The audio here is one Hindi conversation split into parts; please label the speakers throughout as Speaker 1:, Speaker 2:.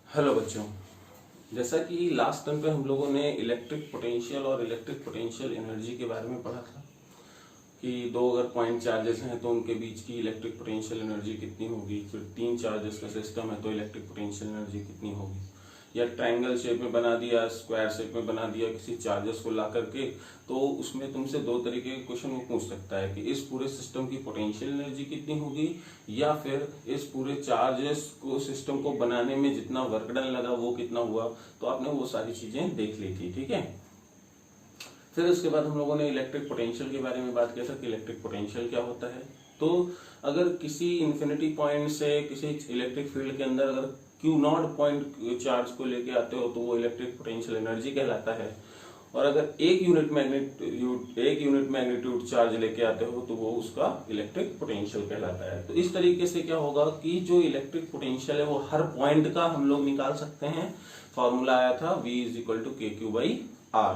Speaker 1: हेलो बच्चों। जैसा कि लास्ट टाइम पे हम लोगों ने इलेक्ट्रिक पोटेंशियल और इलेक्ट्रिक पोटेंशियल एनर्जी के बारे में पढ़ा था कि दो अगर पॉइंट चार्जेस हैं तो उनके बीच की इलेक्ट्रिक पोटेंशियल एनर्जी कितनी होगी, फिर तीन चार्जेस का सिस्टम है तो इलेक्ट्रिक पोटेंशियल एनर्जी कितनी होगी, या ट्रायंगल शेप में बना दिया, स्क्वायर शेप में बना दिया किसी चार्जेस को ला करके, तो उसमें तुमसे दो तरीके के क्वेश्चन वो पूछ सकता है कि इस पूरे सिस्टम की पोटेंशियल एनर्जी कितनी होगी, या फिर इस पूरे चार्जेस को सिस्टम को बनाने में जितना वर्क डन लगा वो कितना हुआ। तो आपने वो सारी चीजें देख ली थी, ठीक है। फिर उसके बाद हम लोगों ने इलेक्ट्रिक पोटेंशियल के बारे में बात किया था कि इलेक्ट्रिक पोटेंशियल क्या होता है। तो अगर किसी इंफिनिटी पॉइंट से किसी इलेक्ट्रिक फील्ड के अंदर अगर क्यू नॉट पॉइंट चार्ज को लेके आते हो तो वो इलेक्ट्रिक पोटेंशियल एनर्जी कहलाता है, और अगर एक यूनिट मैग्नीट्यूड चार्ज लेके आते हो तो वो उसका इलेक्ट्रिक पोटेंशियल कहलाता है। तो इस तरीके से क्या होगा कि जो इलेक्ट्रिक पोटेंशियल है वो हर पॉइंट का हम लोग निकाल सकते हैं। फॉर्मूला आया था V = KQ/R,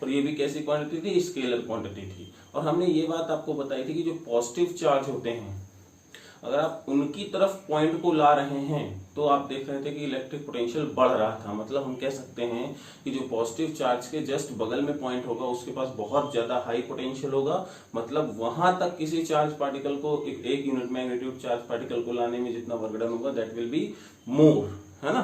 Speaker 1: और ये भी कैसी क्वांटिटी थी, स्केलर क्वांटिटी थी। और हमने ये बात आपको बताई थी कि जो पॉजिटिव चार्ज होते हैं अगर आप उनकी तरफ पॉइंट को ला रहे हैं तो आप देख रहे थे कि इलेक्ट्रिक पोटेंशियल बढ़ रहा था। मतलब हम कह सकते हैं कि जो पॉजिटिव चार्ज के जस्ट बगल में पॉइंट होगा उसके पास बहुत ज्यादा हाई पोटेंशियल होगा। मतलब वहां तक किसी चार्ज पार्टिकल को एक यूनिट मैग्नीट्यूड चार्ज पार्टिकल को लाने में जितना वर्क डन होगा दैट विल बी मोर, है ना।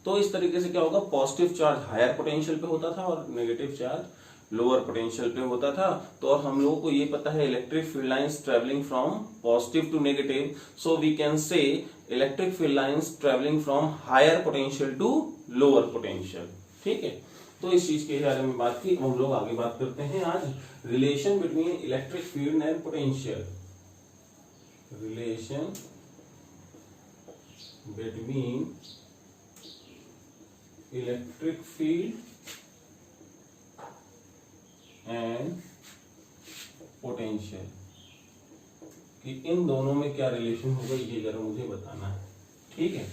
Speaker 1: तो इस तरीके से क्या होगा, पॉजिटिव चार्ज हायर पोटेंशियल पे होता था और नेगेटिव चार्ज लोअर पोटेंशियल पे होता था। तो और हम लोगों को ये पता है electric field lines travelling from positive to negative, so we can say electric field lines travelling from higher potential to lower potential, ठीक है। तो इस चीज के बारे में बात की। हम लोग आगे बात करते हैं आज relation between electric field and potential. Relation between electric field and potential, कि इन दोनों में क्या रिलेशन होगा ये जरा मुझे बताना है, ठीक है।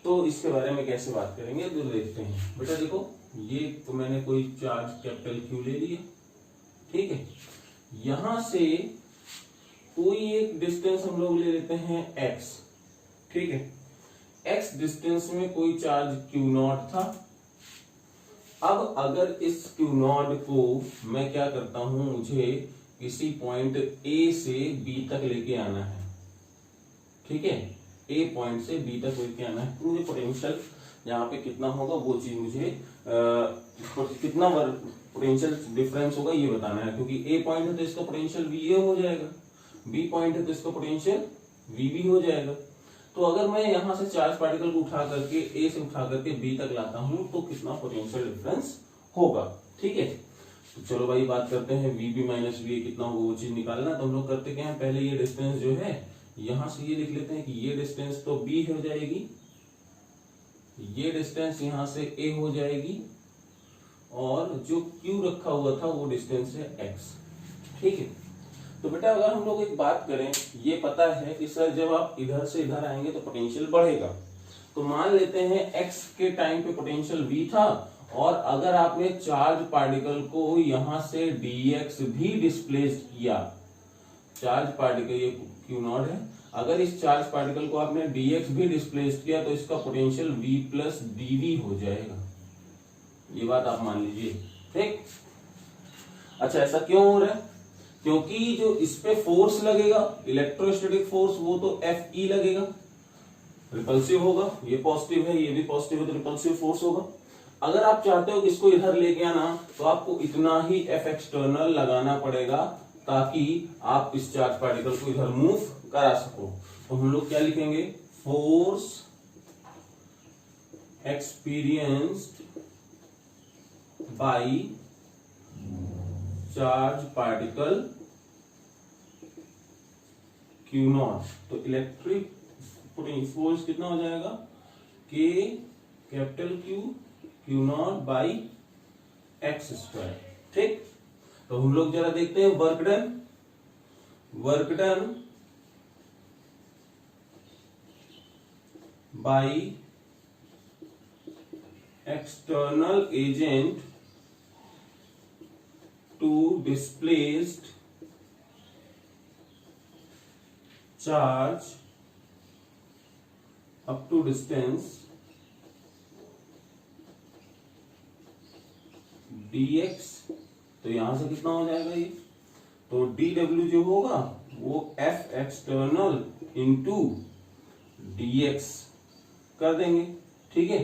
Speaker 1: तो इसके बारे में कैसे बात करेंगे तो देखते हैं। बेटा देखो, ये तो मैंने कोई चार्ज कैपिटल Q ले लिया, ठीक है। यहां से कोई एक डिस्टेंस हम लोग ले लेते हैं x, ठीक है। x डिस्टेंस में कोई चार्ज Q0 था। अब अगर इस Q0 को मैं क्या करता हूं, मुझे किसी पॉइंट A से B तक लेके आना है, ठीक है। A पॉइंट से B तक लेके आना है तो मुझे पोटेंशियल यहाँ पे कितना होगा वो चीज मुझे कितना पोटेंशियल डिफरेंस होगा ये बताना है। क्योंकि A पॉइंट है तो इसका पोटेंशियल VA हो जाएगा, B पॉइंट है तो इसका पोटेंशियल VB हो जाएगा। तो अगर मैं यहां से चार्ज पार्टिकल को उठा करके A से उठा करके B तक लाता हूं तो कितना पोटेंशियल डिफरेंस होगा, ठीक है। तो चलो भाई बात करते हैं VB माइनस VA कितना होगा वो चीज निकालना। तो हम लोग करते क्या है, पहले ये डिस्टेंस जो है यहां से ये लिख लेते हैं कि ये डिस्टेंस तो B हो जाएगी, ये डिस्टेंस यहां से A हो जाएगी, और जो Q रखा हुआ था वो डिस्टेंस है X, ठीक है। तो बेटा अगर हम लोग एक बात करें, ये पता है कि सर जब आप इधर से इधर आएंगे तो पोटेंशियल बढ़ेगा। तो मान लेते हैं x के टाइम पे पोटेंशियल V था, और अगर आपने चार्ज पार्टिकल को यहां से dx भी डिस्प्लेस्ड किया, चार्ज पार्टिकल ये Q0 है, अगर इस चार्ज पार्टिकल को आपने dx भी डिस्प्लेस्ड किया तो इसका पोटेंशियल V प्लस dV हो जाएगा। ये बात आप मान लीजिए, ठीक। अच्छा ऐसा क्यों हो रहा है, क्योंकि जो इस पे फोर्स लगेगा इलेक्ट्रोस्टैटिक फोर्स वो तो Fe लगेगा, रिपल्सिव होगा। ये पॉजिटिव है ये भी पॉजिटिव है तो रिपल्सिव फोर्स होगा। अगर आप चाहते हो कि इसको इधर लेके आना तो आपको इतना ही F एक्सटर्नल लगाना पड़ेगा ताकि आप इस चार्ज पार्टिकल को इधर मूव करा सको। तो हम लोग क्या लिखेंगे, force experienced by charge particle Q0। तो इलेक्ट्रिक फोर्स कितना हो जाएगा, K capital Q0 by x square, ठीक। तो हम लोग जरा देखते हैं work done by external agent to displaced charge up to distance dx, तो यहां से कितना हो जाएगा ये, तो dw जो होगा वो f एक्सटर्नल इंटू dx कर देंगे। ठीक है,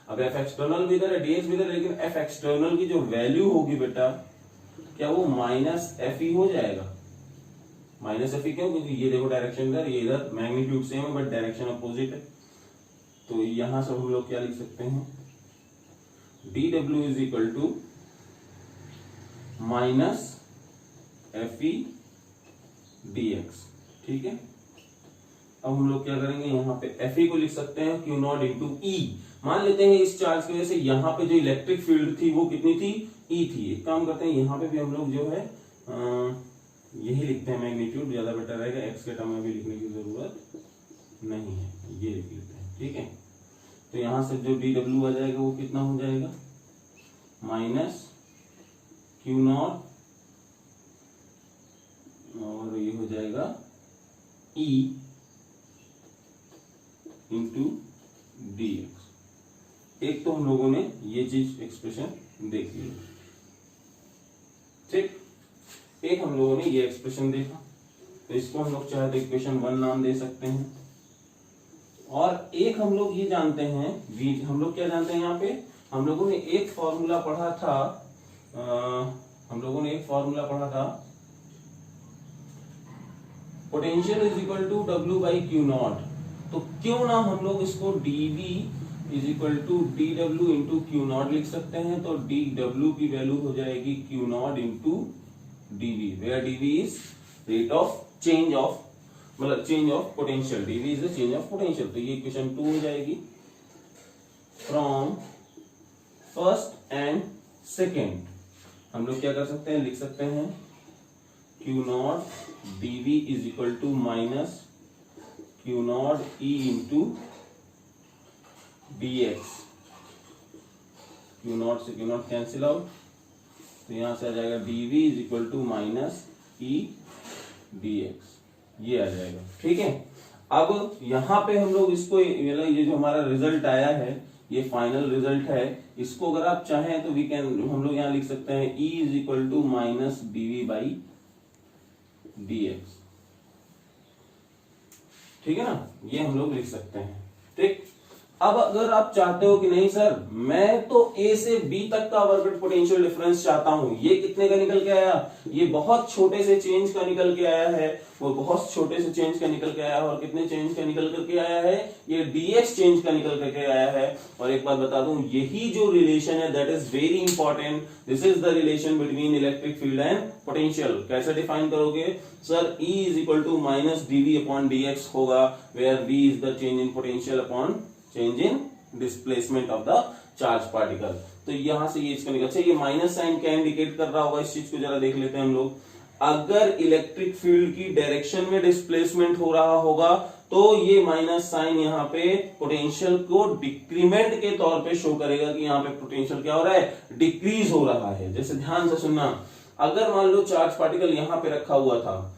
Speaker 1: अब f एक्सटर्नल भी इधर है, dx भी इधर है, लेकिन f एक्सटर्नल की जो वैल्यू होगी बेटा, क्या वो माइनस एफ ई हो जाएगा। माइनस एफ ई क्यों, क्योंकि ये देखो डायरेक्शन इधर, ये इधर, मैग्नीट्यूड सेम है बट डायरेक्शन अपोजिट है। तो यहां से हम लोग क्या लिख सकते हैं, dw is equal to minus F E dx। ठीक है, अब हम लोग क्या करेंगे, यहाँ पे एफ ई को लिख सकते हैं क्यू नॉट इंटू ई। मान लेते हैं इस चार्ज की वजह से यहाँ पे जो इलेक्ट्रिक फील्ड थी वो कितनी थी, ई थी। एक काम करते हैं, यहाँ पे भी हम लोग जो है यही लिखते हैं, मैग्नीट्यूड ज्यादा बेटर रहेगा, एक्स के टर्म में भी लिखने की जरूरत नहीं है, ये लिख लेते हैं। ठीक है, तो यहां से जो डी डब्ल्यू आ जाएगा वो कितना हो जाएगा, माइनस क्यू नॉट, और ये हो जाएगा ई इंटू डी एक्स। एक तो हम लोगों ने ये चीज एक्सप्रेशन देख ली, ठीक, एक हम लोगों ने ये एक्सप्रेशन देखा, तो इसको हम लोग चाहे तो इक्वेशन 1 नाम दे सकते हैं। और एक हम लोग ये जानते हैं, हम लोग क्या जानते हैं, यहाँ पे हम लोगों ने एक फॉर्मूला पढ़ा था, potential is equal to W by Q not. तो क्यों ना हम लोग इसको dv is equal to D W into Q not लिख सकते हैं। तो डी डब्ल्यू की वैल्यू हो जाएगी Q not into dv, where dv is rate of change of, मतलब change of potential, dv is the change of potential। तो ये इक्वेशन 2 हो जाएगी। फ्रॉम फर्स्ट एंड सेकेंड हम लोग क्या कर सकते हैं, लिख सकते हैं Q not dv is equal to minus Q not e into dx। Q not से क्यू नॉट कैंसिल आउट, तो यहां से आ जाएगा dv is equal to minus E dx, ये आ जाएगा। ठीक है, अब यहां पे हम लोग इसको, ये जो हमारा रिजल्ट आया है ये फाइनल रिजल्ट है, इसको अगर आप चाहें तो वी कैन, हम लोग यहां लिख सकते हैं e is equal to minus dv by dx। ठीक है ना, ये हम लोग लिख सकते हैं। ठीक, अब अगर आप चाहते हो कि नहीं सर मैं तो A से B तक का वर्क पोटेंशियल डिफरेंस चाहता हूं, ये कितने का निकल के आया, ये बहुत छोटे से चेंज का निकल के आया है, वो बहुत छोटे से चेंज का निकल के आया है, और कितने चेंज का निकल करके आया है, ये dx चेंज का निकल करके आया है। और एक बात बता दूं, यही जो रिलेशन है that is very important, this is the relation between electric field and potential. कैसे डिफाइन करोगे sir, E is equal to minus dv upon dx होगा, where v is the change in potential upon change in displacement of the charge particle. तो यहां से ये इसका निकल, अच्छा ये माइनस साइन क्या इंडिकेट कर रहा होगा, इस चीज को जरा देख लेते हैं हम लोग। अगर इलेक्ट्रिक फील्ड की डायरेक्शन में डिस्प्लेसमेंट हो रहा होगा तो ये माइनस साइन यहाँ पे पोटेंशियल को डिक्रीमेंट के तौर पे शो करेगा कि यहाँ पे पोटेंशियल क्या हो रहा है, डिक्रीज हो रहा है। जैसे ध्यान से सुनना, अगर मान लो चार्ज पार्टिकल यहाँ पे रखा हुआ था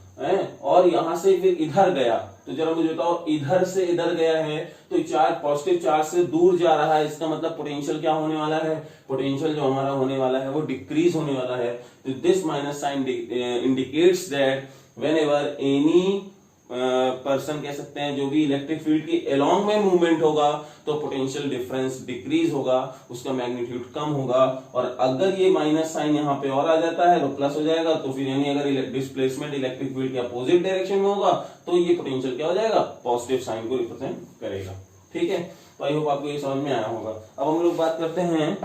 Speaker 1: और यहां से फिर इधर गया, तो जरा मुझे बताओ इधर से इधर गया है तो चार्ज पॉजिटिव चार्ज से दूर जा रहा है, इसका मतलब पोटेंशियल क्या होने वाला है, पोटेंशियल जो हमारा होने वाला है वो डिक्रीज होने वाला है। तो this minus sign indicates that whenever any person कह सकते हैं जो भी इलेक्ट्रिक फील्ड की अलोंग में मूवमेंट होगा तो पोटेंशियल डिफरेंस डिक्रीज होगा, उसका मैग्नीट्यूड कम होगा। और अगर ये माइनस साइन यहाँ पे और आ जाता है तो प्लस हो जाएगा, तो फिर यानी अगर डिस्प्लेसमेंट इलेक्ट्रिक फील्ड के अपोजिट डायरेक्शन में होगा तो ये पोटेंशियल क्या हो जाएगा, पॉजिटिव साइन को रिप्रेजेंट करेगा। ठीक है, तो आई होप आपको ये समझ में आया होगा। अब हम लोग बात करते हैं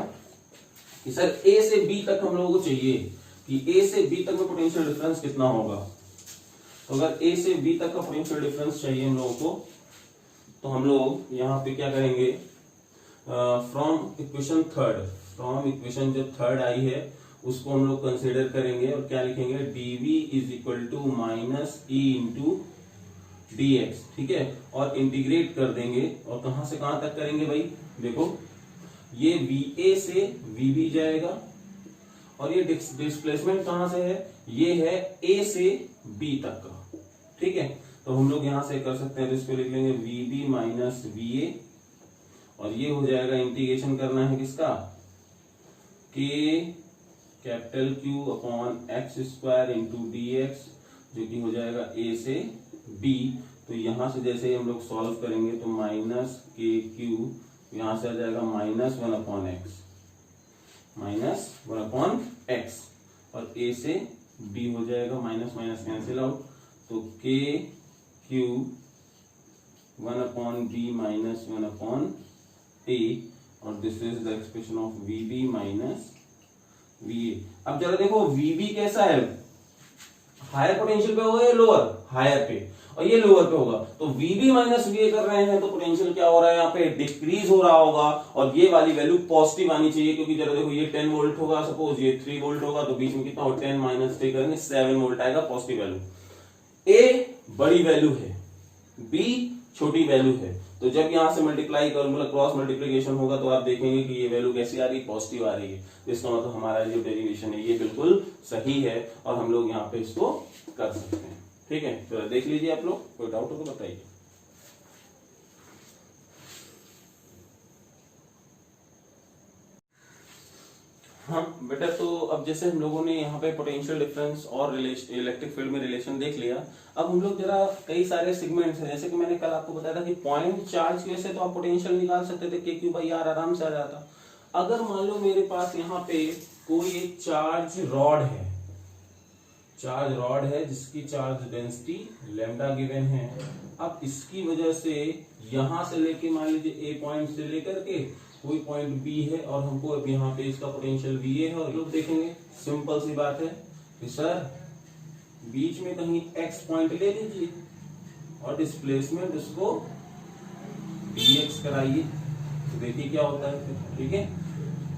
Speaker 1: कि सर ए से बी तक हम लोगों को चाहिए कि ए से बी तक में पोटेंशियल डिफरेंस कितना होगा। तो अगर A से B तक का पोटेंशियल डिफरेंस चाहिए हम लोगों को, तो हम लोग यहाँ पे क्या करेंगे, फ्रॉम इक्वेशन जो थर्ड आई है उसको हम लोग कंसीडर करेंगे और क्या लिखेंगे, dv is equal to minus E into dx। ठीक है, और इंटीग्रेट कर देंगे, और कहां से कहां तक करेंगे भाई, देखो ये VA से VB जाएगा, और ये डिस्प्लेसमेंट कहां से है, ये है A से B तक का। ठीक है, तो हम लोग यहां से कर सकते हैं, तो इसको लिख लेंगे VB माइनस VA, और ये हो जाएगा, इंटीग्रेशन करना है किसका, K capital Q upon x square into D x, जो कि हो जाएगा a से b। तो यहां से जैसे ही हम लोग सॉल्व करेंगे तो माइनस के क्यू यहां से आ जाएगा माइनस वन अपॉन एक्स, और a से b हो जाएगा, माइनस माइनस कैंसिल आउट, तो K Q one upon B minus one upon A, और this is the expression of V B minus V A. अब जरा देखो वी बी कैसा है, हायर पोटेंशियल पे होगा या लोअर, हायर पे, और ये लोअर पे होगा, तो V B minus V A कर रहे हैं तो पोटेंशियल क्या हो रहा है, यहाँ पे डिक्रीज हो रहा होगा, और ये वाली वैल्यू पॉजिटिव आनी चाहिए, क्योंकि जरा देखो ये 10 वोल्ट होगा, सपोज ये 3 वोल्ट होगा, तो बीच में कितना हो, 10 माइनस 3 करेंगे 7 वोल्ट आएगा पॉजिटिव वैल्यू। ए बड़ी वैल्यू है, बी छोटी वैल्यू है, तो जब यहां से मल्टीप्लाई कर मतलब क्रॉस मल्टीप्लिकेशन होगा तो आप देखेंगे कि ये वैल्यू कैसी आ रही है, पॉजिटिव आ रही है, तो इसका मतलब हमारा जो डेरिवेशन है ये बिल्कुल सही है, और हम लोग यहाँ पे इसको कर सकते हैं। ठीक है, तो देख लीजिए आप लोग, कोई डाउट हो तो बताइए। हाँ बेटा, तो अब जैसे हम लोगों ने यहाँ पे पोटेंशियल डिफरेंस और इलेक्ट्रिक फील्ड में रिलेशन देख लिया, अब हम लोग जरा कई सारे सेगमेंट्स हैं, जैसे कि मैंने कल आपको बताया था कि पॉइंट चार्ज की वजह से तो आप पोटेंशियल निकाल सकते थे, के क्यू बाई आर आराम से आ जाता। अगर मान लो मेरे पास यहाँ पे कोई एक चार्ज रॉड है जिसकी चार्ज डेंसिटी लैम्डा गिवन है, अब इसकी वजह से यहां से लेके मान लीजिए ए पॉइंट से लेकर के कोई पॉइंट बी है, और हमको अब यहाँ पे इसका पोटेंशियल वीए है, और लोग देखेंगे सिंपल सी बात है कि सर बीच में कहीं एक्स पॉइंट ले लीजिए और डिस्प्लेसमेंट उसको dx कराइए, तो देखिए क्या होता है फिर। ठीक है,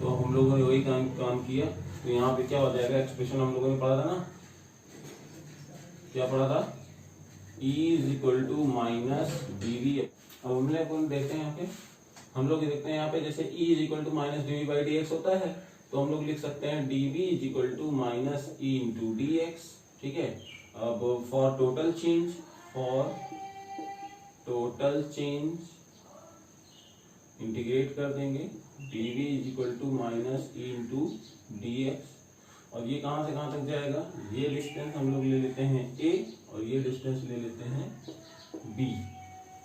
Speaker 1: तो हम लोगों ने वही काम किया, तो यहाँ पे क्या हो जाएगा, एक्सप्रेशन हम लोगों ने पढ़ा था ना, क्या पढ़ा था, E is equal to minus dv। अब हम लोग देखते हैं यहाँ पे, हम लोग देखते हैं यहाँ पे जैसे E is equal to minus dv by dx होता है, तो हम लोग लिख सकते हैं dv is equal to minus e into dx। ठीक है, अब फॉर टोटल चेंज इंटीग्रेट कर देंगे, dv is equal to minus e into dx, और ये कहां से कहां तक जाएगा, ये डिस्टेंस हम लोग ले लेते हैं a, और ये डिस्टेंस ले लेते हैं b,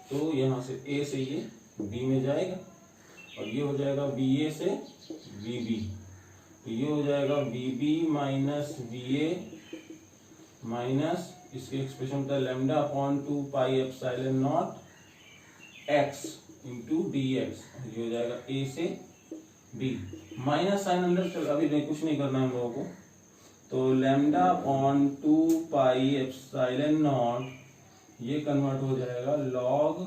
Speaker 1: तो यहां से a से ये b में जाएगा, और ये हो जाएगा va से vb, तो ये हो जाएगा vb माइनस va माइनस इसके एक्सप्रेशन का lambda upon 2 pi epsilon not x into dx, ये हो जाएगा a से b, माइनस साइन अंदर चल, अभी नहीं कुछ नहीं करना है हम लोगों को, तो lambda upon 2 pi epsilon not ये कन्वर्ट हो जाएगा लॉग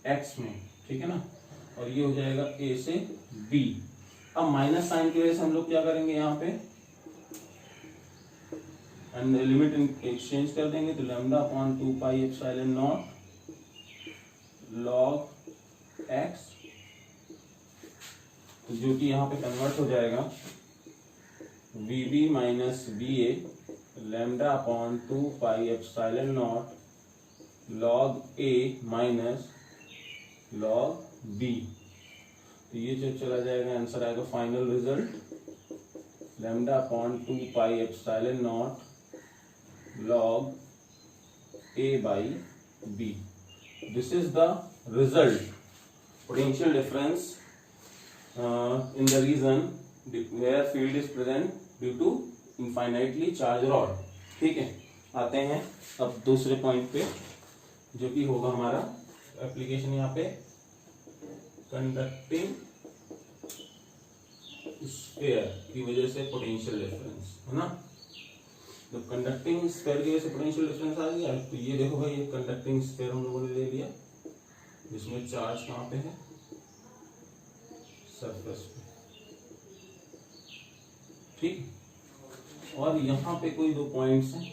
Speaker 1: x में। ठीक है ना, और ये हो जाएगा a से b। अब माइनस साइन की वजह से हम लोग क्या करेंगे, यहाँ पे लिमिट एक्सचेंज कर देंगे, तो lambda upon 2 pi epsilon not log x, तो जो कि यहाँ पे कन्वर्ट हो जाएगा vb minus va lambda upon 2 pi epsilon not log a minus log b, तो ये जो चला जाएगा आंसर आएगा final result lambda upon 2 pi epsilon not log a by b। This is the result potential difference in the region where field is present due to infinitely charged rod। ठीक है, आते हैं अब दूसरे पॉइंट पे, जो कि होगा हमारा एप्लीकेशन यहाँ पे कंडक्टिंग स्फीयर की वजह से पोटेंशियल डिफरेंस है ना। जब कंडक्टिंग स्फीयर की वजह से पोटेंशियल डिफरेंस आ गया, तो ये देखो भाई, ये कंडक्टिंग स्फीयर हम लोगों ने ले लिया, जिसमें चार्ज कहाँ पे है, सरफेस पे। ठीक, और यहां पे कोई दो पॉइंट्स हैं,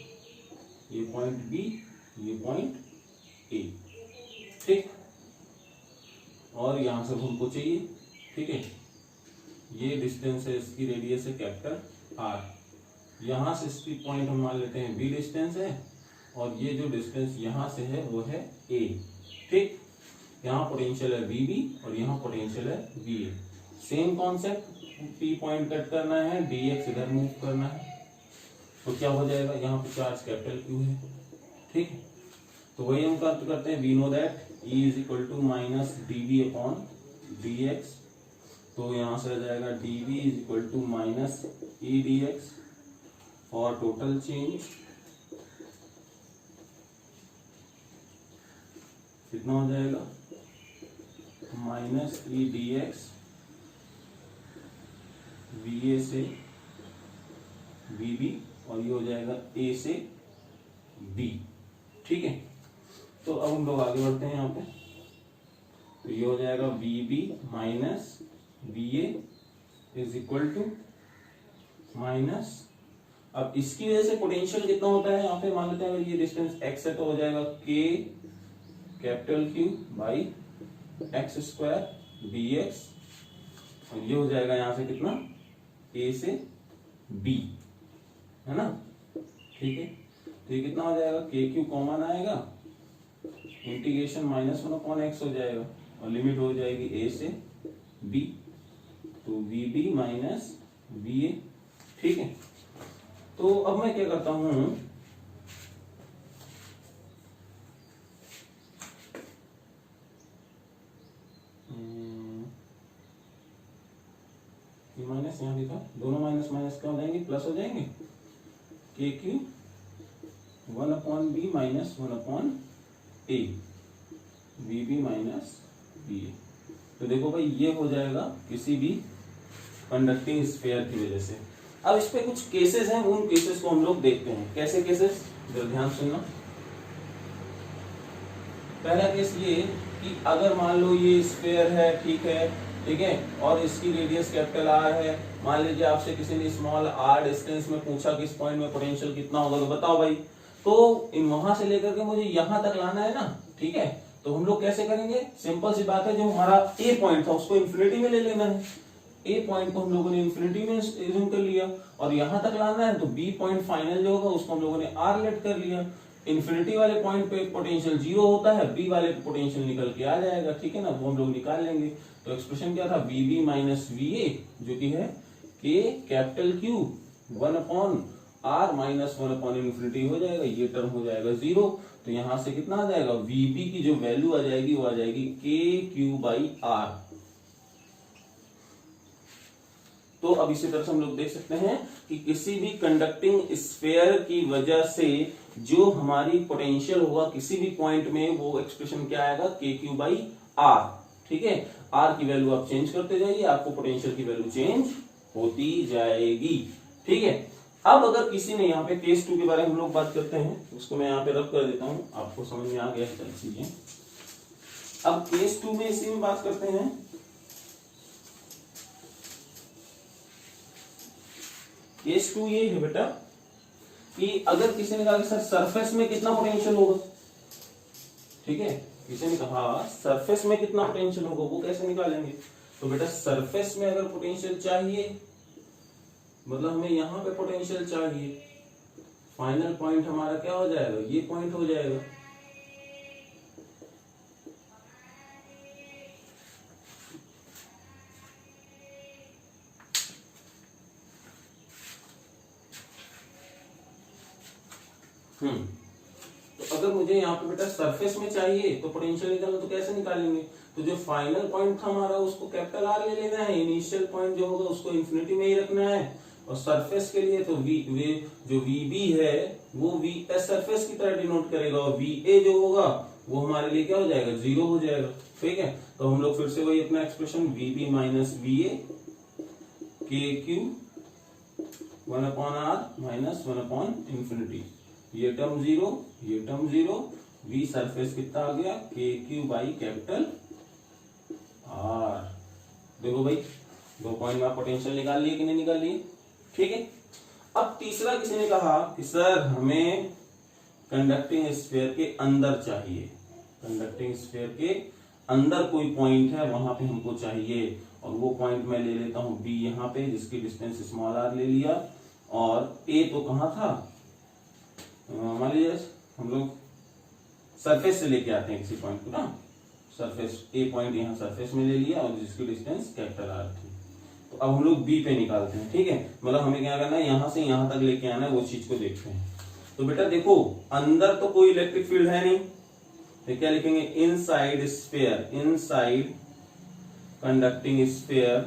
Speaker 1: ये पॉइंट बी, ये पॉइंट ए। ठीक, और यहां से हमको चाहिए, ठीक है, ये डिस्टेंस है, इसकी रेडियस है कैपिटल आर, यहां से इसकी पॉइंट हम मान लेते हैं बी डिस्टेंस है, और ये जो डिस्टेंस यहां से है वो है ए। ठीक, यहाँ पोटेंशियल है वीबी और यहाँ पोटेंशियल है वीए। Same concept, P point cut करना है, dx इधर मूव करना है, तो क्या हो जाएगा, यहाँ पे चार्ज कैपिटल Q है, ठीक है। तो वही हम करते हैं, we know that E is equal to minus dv upon dx, तो यहाँ से आ जाएगा dv is equal to minus e dx for total change, कितना हो जाएगा, minus E D X V A से वी बी, और ये हो जाएगा ए से बी, ठीक है। तो अब हम लोग आगे बढ़ते हैं यहाँ पे, तो ये हो जाएगा V B minus V A is equal to minus, अब इसकी वजह से पोटेंशियल कितना होता है यहाँ पे, मान लेते हैं अगर ये डिस्टेंस x है तो हो जाएगा k capital Q by X square B X, और ये हो जाएगा यहाँ से कितना, a से b, है ना, ठीक है। तो ये कितना हो जाएगा, के क्यू कॉमन आएगा, इंटीग्रेशन माइनस 1/x हो जाएगा, और लिमिट हो जाएगी a से b, तो V B minus V A, ठीक है। तो अब मैं क्या करता हूं, माइनस यहाँ लिखा, दोनों माइनस माइनस क्या हो जाएंगे, प्लस हो जाएंगे, K Q 1/b minus 1/a V B minus B A. तो देखो भाई ये हो जाएगा किसी भी कंडक्टिंग स्फीयर की वजह से। अब इस पे कुछ केसेस हैं, उन केसेस को हम लोग देखते हैं। कैसे केसेस, जरा ध्यान सुनना। पहला केस ये कि अगर मान लो ये स्फीयर है, ठीक है, और इसकी रेडियस कैपिटल आर है, मान लीजिए आपसे किसी ने स्मॉल आर डिस्टेंस में पूछा कि इस पॉइंट में पोटेंशियल कितना होगा, तो बताओ भाई। तो इन वहां से लेकर के मुझे यहां तक लाना है ना, ठीक है। तो हम लोग कैसे करेंगे, सिंपल सी बात है, जो हमारा ए पॉइंट था उसको इंफिनिटी में ले लेना है। ए पॉइंट को हम लोगों ने इंफिनिटी में एज्यूम कर लिया, और यहां तक लाना है तो बी पॉइंट फाइनल जो होगा उसको हम लोगों ने आर लेट कर लिया। इंफिनिटी वाले पॉइंट पे पोटेंशियल 0 होता है, बी वाले पे पोटेंशियल निकल के आ जाएगा, ठीक है ना, वो हम लोग निकाल लेंगे। तो एक्सप्रेशन क्या था, V B minus V A, जो कि है के कैपिटल क्यू 1/r माइनस 1/इंफिनिटी हो जाएगा, ये टर्म हो जाएगा 0। तो यहां से कितना आ जाएगा, वीबी की जो वैल्यू आ जाएगी वो आ जाएगी के क्यू बाई आर। तो अब इसी तरह से हम लोग देख सकते हैं कि किसी भी कंडक्टिंग स्फीयर की वजह से जो हमारी पोटेंशियल होगा किसी भी पॉइंट में, वो एक्सप्रेशन क्या आएगा, के क्यू बाई आर, ठीक है। आर की वैल्यू आप चेंज करते जाइए, आपको पोटेंशियल की वैल्यू चेंज होती जाएगी, ठीक है। अब अगर किसी ने यहाँ पे केस 2 के बारे में हम लोग बात करते हैं, उसको मैं यहाँ पे रब कर देता हूं, आपको समझ में आ गया है चीजें। अब केस 2 में इसी में बात करते हैं। केस 2 ये है बेटा कि अगर किसी ने कहा कि सर सरफेस में कितना पोटेंशियल होगा, ठीक है, किसी ने कहा सरफेस में कितना पोटेंशियल होगा, वो कैसे निकालेंगे। तो बेटा सरफेस में अगर पोटेंशियल चाहिए, मतलब हमें यहां पे पोटेंशियल चाहिए, फाइनल पॉइंट हमारा क्या हो जाएगा, ये पॉइंट हो जाएगा। तो अगर मुझे यहाँ पे बेटा सरफेस में चाहिए तो पोटेंशियल निकालना, तो कैसे निकालेंगे। तो जो फाइनल पॉइंट था हमारा उसको कैपिटल आर ले लेना है, इनिशियल पॉइंट जो होगा उसको इंफिनिटी में ही रखना है, और सरफेस के लिए तो जो वी बी है वो वी एस सरफेस की तरह डिनोट करेगा, और वी ए जो होगा वो हमारे लिए क्या हो जाएगा, 0 हो जाएगा, ठीक है। तो हम लोग फिर से वही अपना expression V B minus V A के क्यू 1/r माइनस 1/इंफिनिटी, ये टर्म 0, ये टर्म 0, वी सरफेस कितना आ गया, के क्यू बाई कैपिटल आर। देखो भाई 2 पॉइंट में पोटेंशियल निकाल लिए कि नहीं निकाल लिए, ठीक है। अब तीसरा किसी ने कहा कि सर हमें कंडक्टिंग स्फीयर के अंदर चाहिए, कंडक्टिंग स्फीयर के अंदर कोई पॉइंट है वहां पे हमको चाहिए, और वो पॉइंट मैं ले लेता हूं बी यहाँ पे, जिसकी डिस्टेंस स्मॉल आर ले लिया, और ए तो कहाँ था, मान लीजिए हम लोग सरफेस से लेके आते हैं किसी पॉइंट को ना, सरफेस ए पॉइंट यहाँ सरफेस में ले लिया, और जिसकी डिस्टेंस कैपिटल आर थी, तो अब हम लोग बी पे निकालते हैं, ठीक है। मतलब हमें क्या करना है, यहां से यहां तक लेके आना है, वो चीज को देखते हैं। तो बेटा देखो अंदर तो कोई इलेक्ट्रिक फील्ड है नहीं, तो क्या लिखेंगे, inside sphere, inside conducting sphere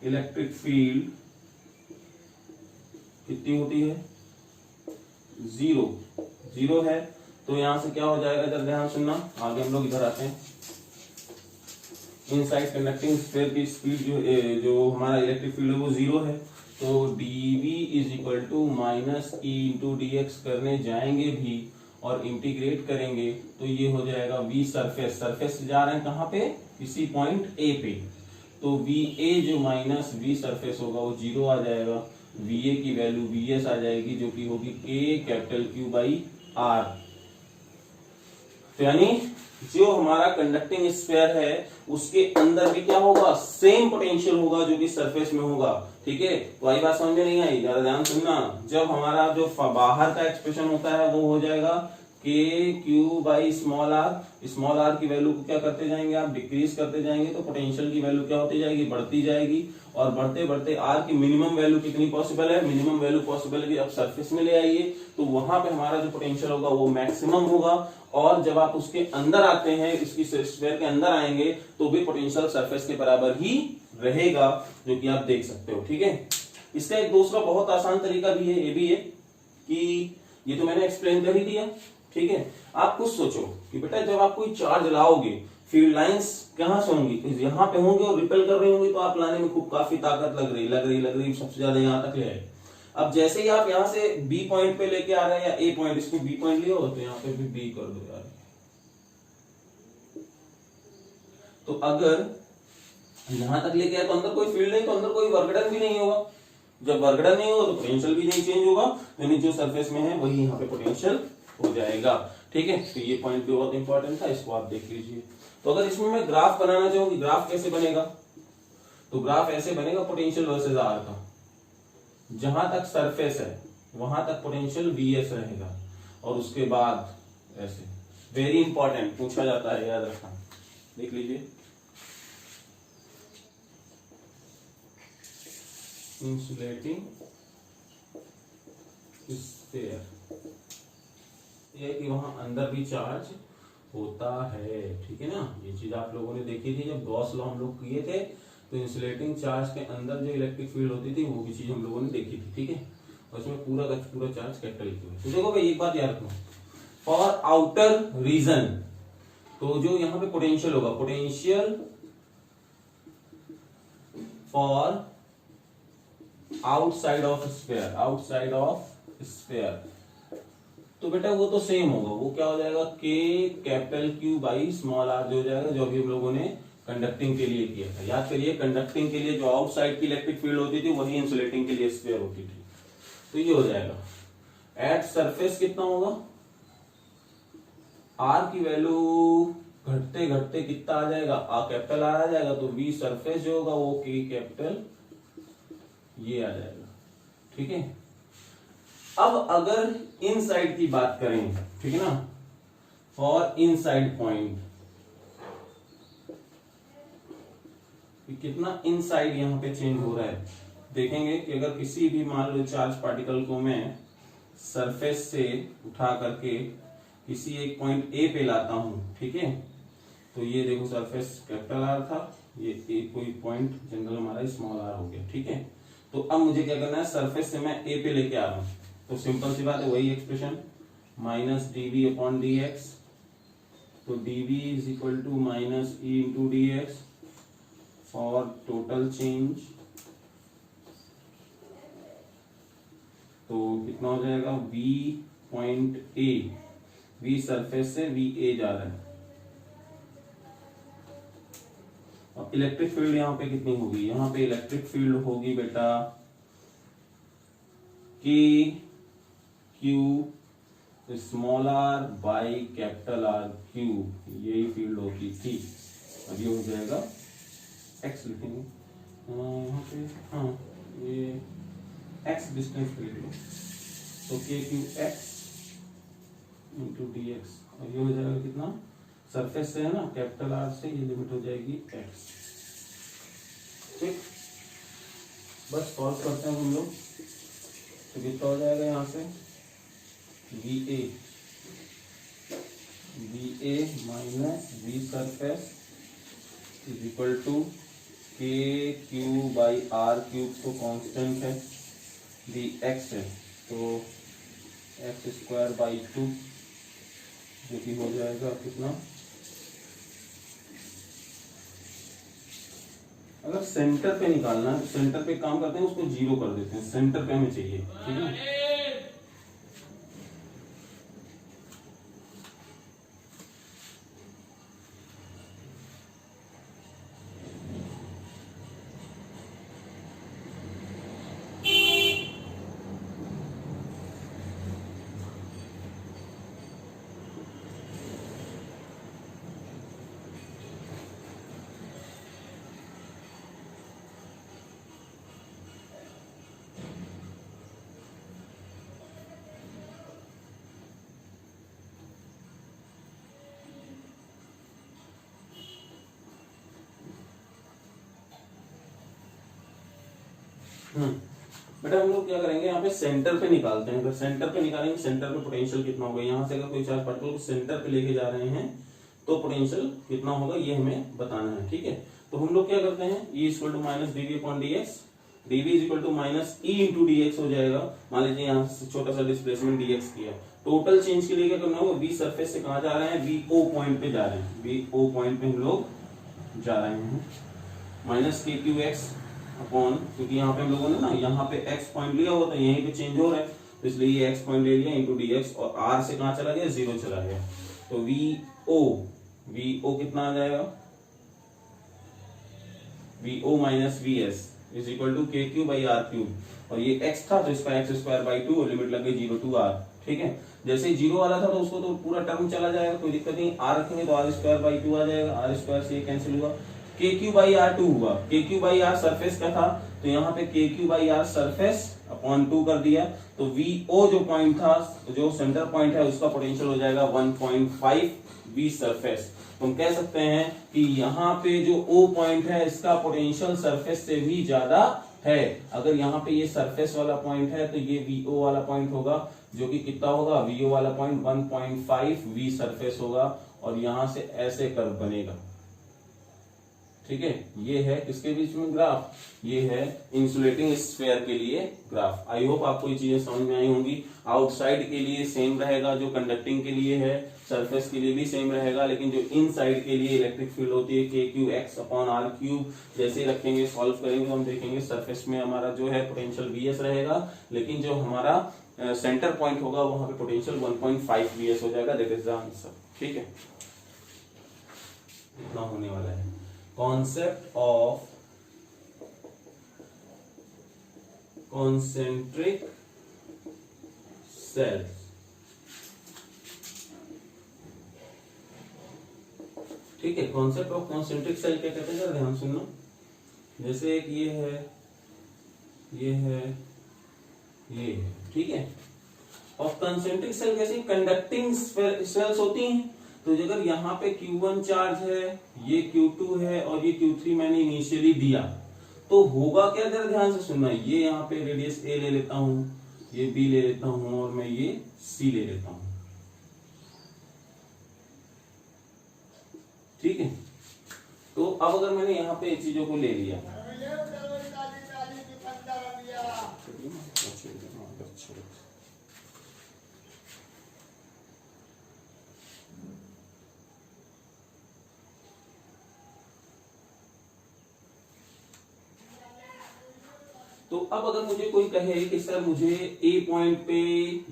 Speaker 1: electric field कितनी होती है, 0 0 है। तो यहां से क्या हो जाएगा, जरा ध्यान सुनना, आगे हम लोग इधर आते हैं। इनसाइड कंडक्टिंग स्फीयर की स्पीड जो हमारा इलेक्ट्रिक फील्ड है वो 0 है। तो dv is equal to minus E into D X करने जाएंगे भी और इंटीग्रेट करेंगे तो ये हो जाएगा v सरफेस, सरफेस जा रहे हैं कहाँ पे, किसी पॉइंट a पे, तो va जो माइनस v सरफेस होगा वो 0 आ जाएगा। va की वैल्यू vs आ जाएगी जो कि होगी k capital Q by r। तो यानी जो हमारा कंडक्टिंग स्फीयर है उसके अंदर भी क्या होगा, सेम पोटेंशियल होगा जो कि सरफेस में होगा, ठीक है। तो आई बात समझ में नहीं आई, ज्यादा ध्यान सुनना। जब हमारा जो बाहर का एक्सप्रेशन होता है वो हो जाएगा के क्यू बाई स्मॉल आर की वैल्यू को क्या करते जाएंगे आप, डिक्रीज करते जाएंगे, तो पोटेंशियल की वैल्यू क्या होती जाएगी, बढ़ती जाएगी। और बढ़ते बढ़ते आर की मिनिमम वैल्यू कितनी पॉसिबल है, मिनिमम वैल्यू पॉसिबल है कि अब सरफेस में ले आइए तो वहां पे हमारा जो पोटेंशियल होगा वो मैक्सिमम होगा। और जब आप उसके अंदर आते हैं, इसकी स्फीयर के अंदर आएंगे तो भी पोटेंशियल सरफेस के बराबर ही रहेगा, जो कि आप देख सकते हो, ठीक है। इसका एक दूसरा बहुत आसान तरीका भी है, ये भी है कि ये तो मैंने एक्सप्लेन कर ही दिया, ठीक है। आप कुछ सोचो कि बेटा जब आप कोई चार्ज लाओगे, फील्ड लाइंस कहां से होंगी, यहाँ पे होंगे और रिपेल कर रही होंगी, तो आप लाने में खूब काफी ताकत लग रही, सबसे ज्यादा यहाँ तक ले आए। अब जैसे ही आप यहाँ से बी पॉइंट पे लेके आ रहे हैं या ए पॉइंट, इसको बी पॉइंट लियो तो यहाँ पे भी बी कर दो यार। तो अगर यहां तक लेके आए तो अंदर कोई फील्ड नहीं, तो अंदर कोई वर्कडन भी नहीं होगा। जब वर्कडन नहीं होगा तो पोटेंशियल भी नहीं चेंज होगा, यानी जो सरफेस में है वही यहाँ पे पोटेंशियल हो जाएगा, ठीक है। तो ये पॉइंट भी बहुत इंपॉर्टेंट था, इसको आप देख लीजिए। तो अगर इसमें मैं ग्राफ बनाना चाहूँ कि ग्राफ कैसे बनेगा, तो ग्राफ ऐसे बनेगा, पोटेंशियल वर्सेस आर का, जहां तक सरफेस है वहां तक पोटेंशियल Vs रहेगा, और उसके बाद ऐसे, वेरी इंपॉर्टेंट पूछा जाता है, याद रखना, देख लीजिए। इंसुलेटिंग स्फीयर, ये कि वहां अंदर भी चार्ज होता है, ठीक है ना। ये चीज आप लोगों ने देखी थी जब गॉस लॉ हम लोग किए थे, तो इंसुलेटिंग चार्ज के अंदर जो इलेक्ट्रिक फील्ड होती थी वो भी चीज हम लोगों ने देखी थी, ठीक है। और इसमें पूरा का पूरा चार्ज कैपिटल क्यू है। तो देखो भाई एक बात याद रखो, फॉर आउटर रीजन, तो जो यहाँ पे पोटेंशियल होगा, potential for outside of sphere, outside of sphere, तो बेटा वो तो सेम होगा, वो क्या हो जाएगा, K capital Q by small R जो हो जाएगा, जो अभी हम लोगों ने कंडक्टिंग के लिए किया था। याद करिए, कंडक्टिंग के लिए जो आउटसाइड की इलेक्ट्रिक फील्ड होती थी वही इंसुलेटिंग के लिए स्फीयर होती थी। तो ये हो जाएगा, एट सरफेस कितना होगा, आर की वैल्यू घटते घटते कितना आ जाएगा, कैपिटल आर आ जाएगा, तो वी सरफेस जो होगा वो के कैपिटल ये आ जाएगा, ठीक है। अब अगर इनसाइड की बात करें, ठीक है ना, फॉर इनसाइड पॉइंट, कितना इनसाइड यहां पे चेंज हो रहा है, देखेंगे कि अगर किसी भी मान लो चार्ज पार्टिकल को मैं सरफेस से उठा करके किसी एक पॉइंट ए पे लाता हूं, ठीक है, तो ये देखो सरफेस कैपिटल आर था, ये एक कोई पॉइंट जनरल हमारा स्मॉल आर हो गया, ठीक है। तो अब मुझे क्या करना है, सरफेस से मैं ए पे लेके आ रहा हूं, तो सिंपल सी बात है, वही expression minus dv upon dx, तो dv is equal to minus E into D X for total change, तो कितना हो जाएगा, v point a, v surface से v a जा रहा है, और इलेक्ट्रिक फील्ड यहाँ पे कितनी होगी, यहाँ पे इलेक्ट्रिक फील्ड होगी बेटा K Q small R by capital R Q, यही फील्ड होती थी। अब ये हो जाएगा एक्स लिखेंगे यहाँ पे, हाँ ये एक्स डिस्टेंस पे लिख लो, तो K Q x into D x, और ये हो जाएगा कितना, सरफेस से है ना, कैपिटल आर से ये लिमिट हो जाएगी एक्स। ठीक, बस सॉल्व करते हैं हम लोग। तो कितना हो जाएगा यहाँ से, B A minus B surface is equal to K Q by R cube, तो कांस्टेंट है, डी एक्स है तो एक्स स्क्वायर बाई 2, जो कि हो जाएगा कितना। अगर सेंटर पे निकालना है, सेंटर पे काम करते हैं, उसको 0 कर देते हैं, सेंटर पे हमें चाहिए। ठीक है, बेटा हम लोग क्या करेंगे, यहाँ पे सेंटर पे निकालते हैं। अगर सेंटर पे निकालेंगे, सेंटर पे पोटेंशियल कितना होगा, यहाँ से अगर कोई चार्ज पार्टिकल को सेंटर पे लेके जा रहे हैं तो पोटेंशियल कितना होगा ये हमें बताना है। ठीक है, तो हम लोग क्या करते हैं, E equal to minus D V upon D X, D V is equal to minus E into D X हो जाएगा। मान लीजिए यहाँ से छोटा सा डिस्प्लेसमेंट डी एक्स किया, टोटल चेंज के लिए क्या करना होगा, बी सरफेस से कहाँ जा रहे हैं, बी ओ पॉइंट पे जा रहे हैं, बी ओ पॉइंट पे हम लोग जा रहे हैं, माइनस के क्यू एक्स अपॉन, क्योंकि यहाँ पे हम लोगों ने ना यहाँ पे x पॉइंट लिया हुआ था, यहीं पे चेंज हो रहा है तो इसलिए ये x पॉइंट ले लिया इंटू डी एक्स, और r से कहाँ चला गया, 0 चला गया, तो वी ओ कितना आ जाएगा, V O minus V S is equal to K Q by R cube, और ये x था तो इसका x स्क्वायर बाई 2 और लिमिट लग गई 0 टू r। ठीक है, जैसे 0 वाला था तो उसको तो पूरा टर्म चला जाएगा, कोई दिक्कत नहीं, r रखेंगे तो r स्क्वायर बाई 2 आ जाएगा, r स्क्वायर से ये कैंसिल हुआ, के क्यू बाई आर 2 हुआ, के क्यू बाई आर सरफेस का था तो यहाँ पे K Q by R surface upon 2 कर दिया, तो वी ओ जो पॉइंट था, जो सेंटर पॉइंट है, उसका पोटेंशियल हो जाएगा 1.5 वी सरफेस। तो हम कह सकते हैं कि यहाँ पे जो ओ पॉइंट है इसका पोटेंशियल सरफेस से भी ज्यादा है। अगर यहाँ पे ये सरफेस वाला पॉइंट है तो ये वी ओ वाला पॉइंट होगा, जो कि कितना होगा, वी ओ वाला पॉइंट 1.5 वी सरफेस होगा, और यहां से ऐसे कर्व बनेगा। ठीक है, ये है किसके बीच में ग्राफ, ये है इंसुलेटिंग स्फीयर के लिए ग्राफ। आई होप आपको ये चीजें समझ में आई होंगी। आउटसाइड के लिए सेम रहेगा, जो कंडक्टिंग के लिए है, सरफेस के लिए भी सेम रहेगा, लेकिन जो इनसाइड के लिए इलेक्ट्रिक फील्ड होती है K Q X upon R cube, जैसे रखेंगे सॉल्व करेंगे हम देखेंगे सरफेस में हमारा जो है पोटेंशियल वी एस रहेगा, लेकिन जो हमारा सेंटर पॉइंट होगा वहां पे पोटेंशियल 1.5 वी एस हो जाएगा। That is the answer. ठीक है, इतना होने वाला है। Concept of concentric cells। ठीक है, कॉन्सेप्ट ऑफ कॉन्सेंट्रिक सेल क्या कहते हैं, ध्यान सुनना। जैसे एक ये है, ये है, ये है, ठीक है। और कंसेंट्रिक सेल कैसी कंडक्टिंग सेल्स होती हैं। तो अगर यहाँ पे Q1 चार्ज है, ये Q2 है और ये Q3 मैंने इनिशियली दिया, तो होगा क्या, जरा ध्यान से सुनना। ये यहाँ पे रेडियस A ले लेता हूं, ये B ले लेता हूं और मैं ये C ले लेता हूं। ठीक है, तो अब अगर मैंने यहाँ पे इन चीजों को ले लिया, तो अब अगर मुझे कोई कहे कि सर मुझे ए पॉइंट पे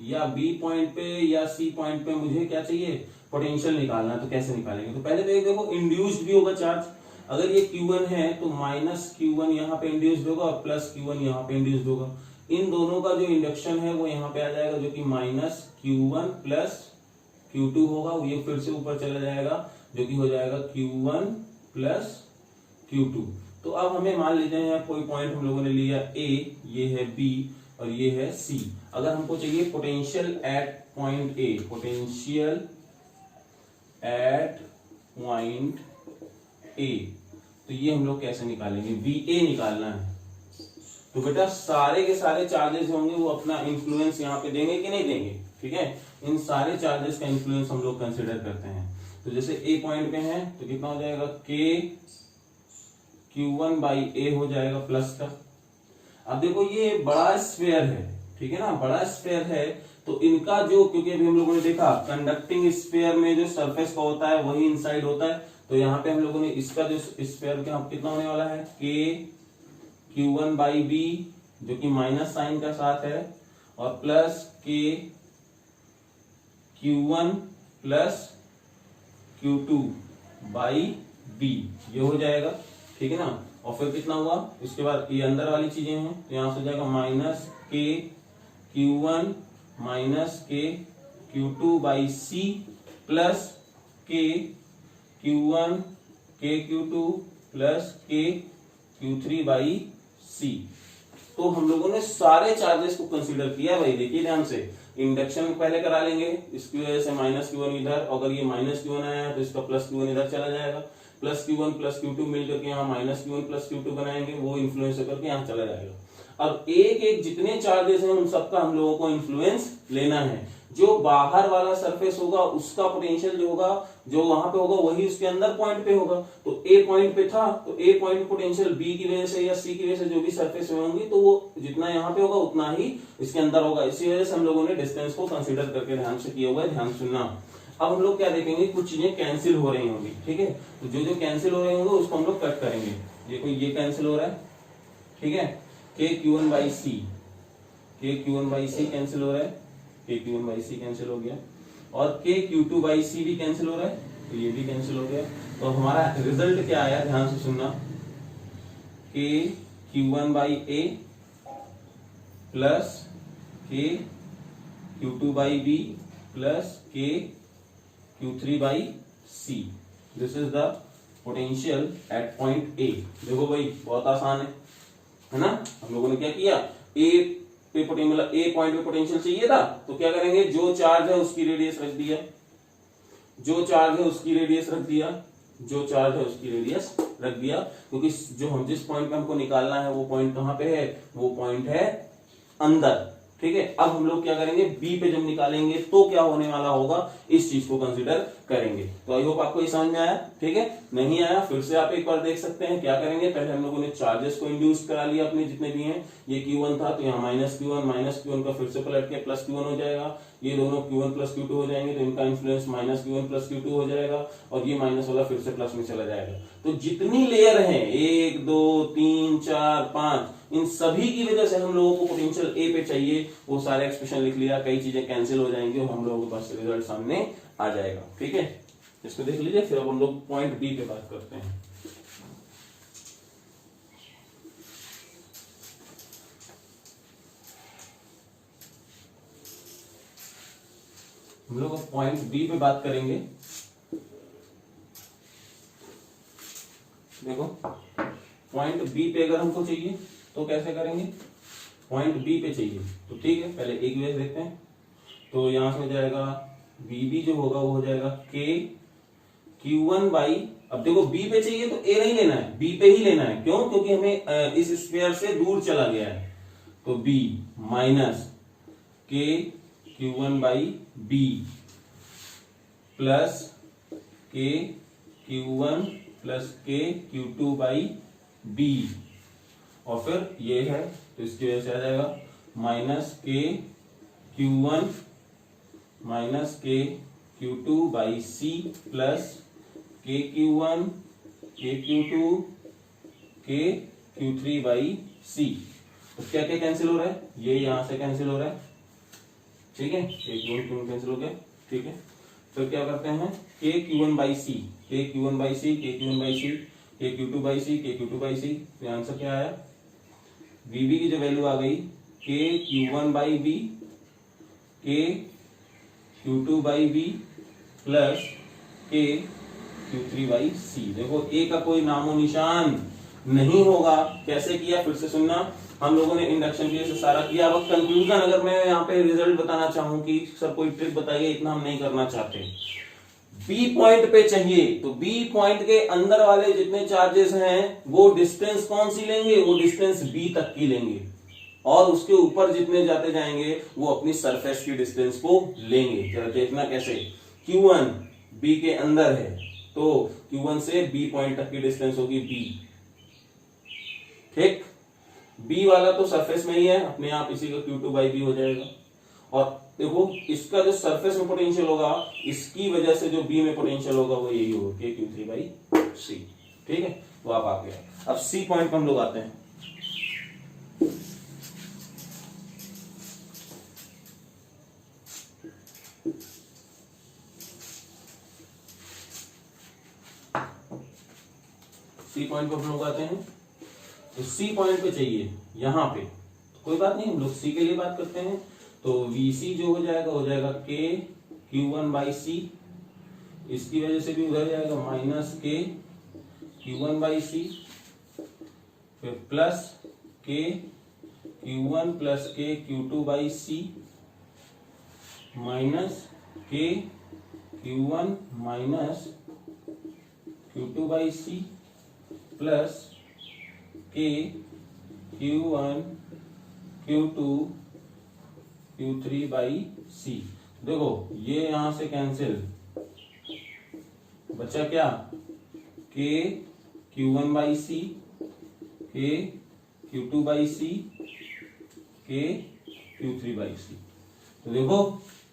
Speaker 1: या बी पॉइंट पे या सी पॉइंट पे मुझे क्या चाहिए, पोटेंशियल निकालना, तो कैसे निकालेंगे। तो पहले तो देखो इंड्यूस्ड भी होगा चार्ज। अगर ये Q1 है तो माइनस Q1 यहाँ पे इंड्यूस्ड होगा और प्लस Q1 यहाँ पे इंड्यूस्ड होगा। इन दोनों का जो इंडक्शन है वो यहाँ पे आ जाएगा, जो कि माइनस Q1 प्लस Q2 होगा। ये फिर से ऊपर चला जाएगा, जो कि हो जाएगा Q1 प्लस Q2। तो अब हमें मान लीजिए यहाँ कोई पॉइंट हम लोगों ने लिया A, ये है B और ये है C। अगर हमको चाहिए potential at point A, potential at point A. तो ये हम लोग कैसे निकालेंगे, VA निकालना है। तो बेटा सारे के सारे चार्जेस होंगे वो अपना इंफ्लुएंस यहाँ पे देंगे कि नहीं देंगे, ठीक है। इन सारे चार्जेस का इंफ्लुएंस हम लोग कंसिडर करते हैं। तो जैसे ए पॉइंट पे है तो कितना हो जाएगा, K Q1 बाई A हो जाएगा प्लस का। अब देखो ये बड़ा स्फीयर है, ठीक है ना, बड़ा स्फीयर है तो इनका जो, क्योंकि अभी हम लोगों ने देखा कंडक्टिंग स्फीयर में जो सरफेस का होता है वही इनसाइड होता है। तो यहाँ पे हम लोगों ने इसका जो स्फीयर कितना होने वाला है, K Q1 बाई B जो कि माइनस साइन का साथ है, और plus K Q1 plus Q2 by B ये हो जाएगा, ठीक है ना। और फिर कितना हुआ, इसके बाद ये अंदर वाली चीजें हैं तो यहां से हो जाएगा minus K Q1 minus K Q2 by C plus K Q1 K Q2 plus K Q3 by C। तो हम लोगों ने सारे चार्जेस को कंसीडर किया भाई, देखिए ध्यान से। इंडक्शन पहले करा लेंगे, इसकी वजह से माइनस Q1 इधर, अगर ये माइनस Q1 आया तो इसका प्लस Q1 इधर चला जाएगा, प्लस Q1 प्लस Q2 मिलकर के यहाँ माइनस Q1 प्लस Q2 बनाएंगे, वो इन्फ्लुएंस होकर के यहाँ चला जाएगा। अब एक एक जितने चार्जेस हैं उन सबका हम लोगों को इन्फ्लुएंस लेना है। जो बाहर वाला सरफेस होगा उसका पोटेंशियल जो होगा, जो वहां पे होगा वही उसके अंदर पॉइंट पे होगा। तो ए पॉइंट पे था तो ए पॉइंट पोटेंशियल बी की वजह से या सी की वजह से जो भी सरफेस में होंगी तो वो जितना यहाँ पे होगा उतना ही इसके अंदर होगा। इसी वजह से हम लोगों ने डिस्टेंस को कंसिडर करके ध्यान से किया हुआ है, ध्यान सुनना। अब हम लोग क्या देखेंगे, कुछ चीजें कैंसिल हो रही होंगी, ठीक है। तो जो जो कैंसिल हो रहे होंगे उसको हम लोग कट करेंगे। देखो ये कैंसिल हो रहा है, ठीक है, K Q1 by C, K Q1 by C cancel हो रहा है, K Q1 by C cancel हो गया, और K Q2 बाई C भी कैंसिल हो रहा है, तो ये भी कैंसिल हो गया। तो हमारा रिजल्ट क्या आया, ध्यान से सुनना, K Q1 by A plus K Q2 by B plus K Q3 by C। This is the potential at point A। देखो भाई बहुत आसान है ना। हम लोगों ने क्या किया, A पे मतलब A पॉइंट पे पोटेंशियल चाहिए था तो क्या करेंगे, जो चार्ज है उसकी रेडियस रख दिया, जो चार्ज है उसकी रेडियस रख दिया, जो चार्ज है उसकी रेडियस रख दिया, क्योंकि जो हम जिस पॉइंट पे हमको निकालना है वो पॉइंट कहां पे है, वो पॉइंट है अंदर, ठीक है। अब हम लोग क्या करेंगे, बी पे जब निकालेंगे तो क्या होने वाला होगा, इस चीज को कंसीडर करेंगे। तो आई होप आपको ये समझ में आया, ठीक है। नहीं आया फिर से आप एक बार देख सकते हैं। क्या करेंगे, पहले हम लोगों ने चार्जेस को इंड्यूस करा लिया अपने जितने भी हैं। ये Q1 था तो यहाँ माइनस Q1 का फिर से पलट के प्लस Q1 हो जाएगा। ये दोनों Q1 प्लस Q2 हो जाएंगे तो इनका influence minus Q1 plus Q2 हो जाएगा, और ये माइनस वाला फिर से प्लस में चला जाएगा। तो जितनी लेयर है 1 2 3 4 5, इन सभी की वजह से हम लोगों को पोटेंशियल ए पे चाहिए, वो सारे एक्सप्रेशन लिख लिया, कई चीजें कैंसिल हो जाएंगी और हम लोगों के पास रिजल्ट सामने आ जाएगा, ठीक है। इसको देख लीजिए, फिर अब हम लोग पॉइंट बी पे बात करते हैं। हम लोग अब पॉइंट बी पे बात करेंगे। देखो पॉइंट बी पे अगर हमको चाहिए तो कैसे करेंगे, पॉइंट बी पे चाहिए तो ठीक है, पहले एक वेज देखते हैं। तो यहां से हो जाएगा बीबी जो होगा वो हो जाएगा K Q1 बाई, अब देखो बी पे चाहिए तो ए नहीं लेना है, बी पे ही लेना है। क्यों, क्योंकि हमें इस स्फीयर से दूर चला गया है। तो B minus K Q1 by B plus K Q1 plus K Q2 by B, और फिर ये है तो इसकी वजह से आ जाएगा minus K Q1 minus K Q2 by C plus K Q1 K Q2 K Q3 by C। तो क्या क्या कैंसिल हो रहा है, ये यहां से कैंसिल हो रहा है, ठीक है, K Q1 कैंसिल हो गया, ठीक है। फिर क्या करते हैं, K Q1 by C, K Q1 by C, K Q1 by C, K Q2 by C, K Q2 by C। तो आंसर क्या आया, VB की जो वैल्यू आ गई K Q1 by B, K Q2 by B plus K Q3 by C। देखो A का कोई नामो निशान नहीं होगा। कैसे किया, फिर से सुनना। हम लोगों ने इंडक्शन के से सारा किया। अब कंक्लूजन अगर मैं यहाँ पे रिजल्ट बताना चाहूं कि सर कोई ट्रिक बताइए, इतना हम नहीं करना चाहते। बी पॉइंट पे चाहिए, तो बी पॉइंट के अंदर वाले जितने चार्जेस हैं वो डिस्टेंस कौन सी लेंगे, वो डिस्टेंस बी तक की लेंगे, और उसके ऊपर जितने जाते जाएंगे वो अपनी सरफेस की डिस्टेंस को लेंगे। जरा देखना कैसे, Q1 बी के अंदर है तो Q1 से बी पॉइंट तक की डिस्टेंस होगी बी, ठीक। बी वाला तो सरफेस में ही है, अपने आप इसी का Q2/b हो जाएगा। और देखो इसका जो सरफेस में पोटेंशियल होगा, इसकी वजह से जो बी में पोटेंशियल होगा वो यही होगा Q3/c, ठीक है। तो आप आ गया। अब सी पॉइंट पर हम लोग आते हैं। सी पॉइंट पर हम लोग आते हैं, तो सी पॉइंट पे चाहिए यहां पे, कोई बात नहीं, हम लोग सी के लिए बात करते हैं। तो VC जो हो जाएगा K Q1/c, इसकी वजह से भी उधर जाएगा -K Q1/c, फिर plus K Q1 + K Q2/c, minus K Q1 - Q2/c, plus K Q1 Q2 Q3/c। देखो ये यहां से कैंसिल, बचा क्या, K Q1/c, K Q2/c, K Q3/c। तो देखो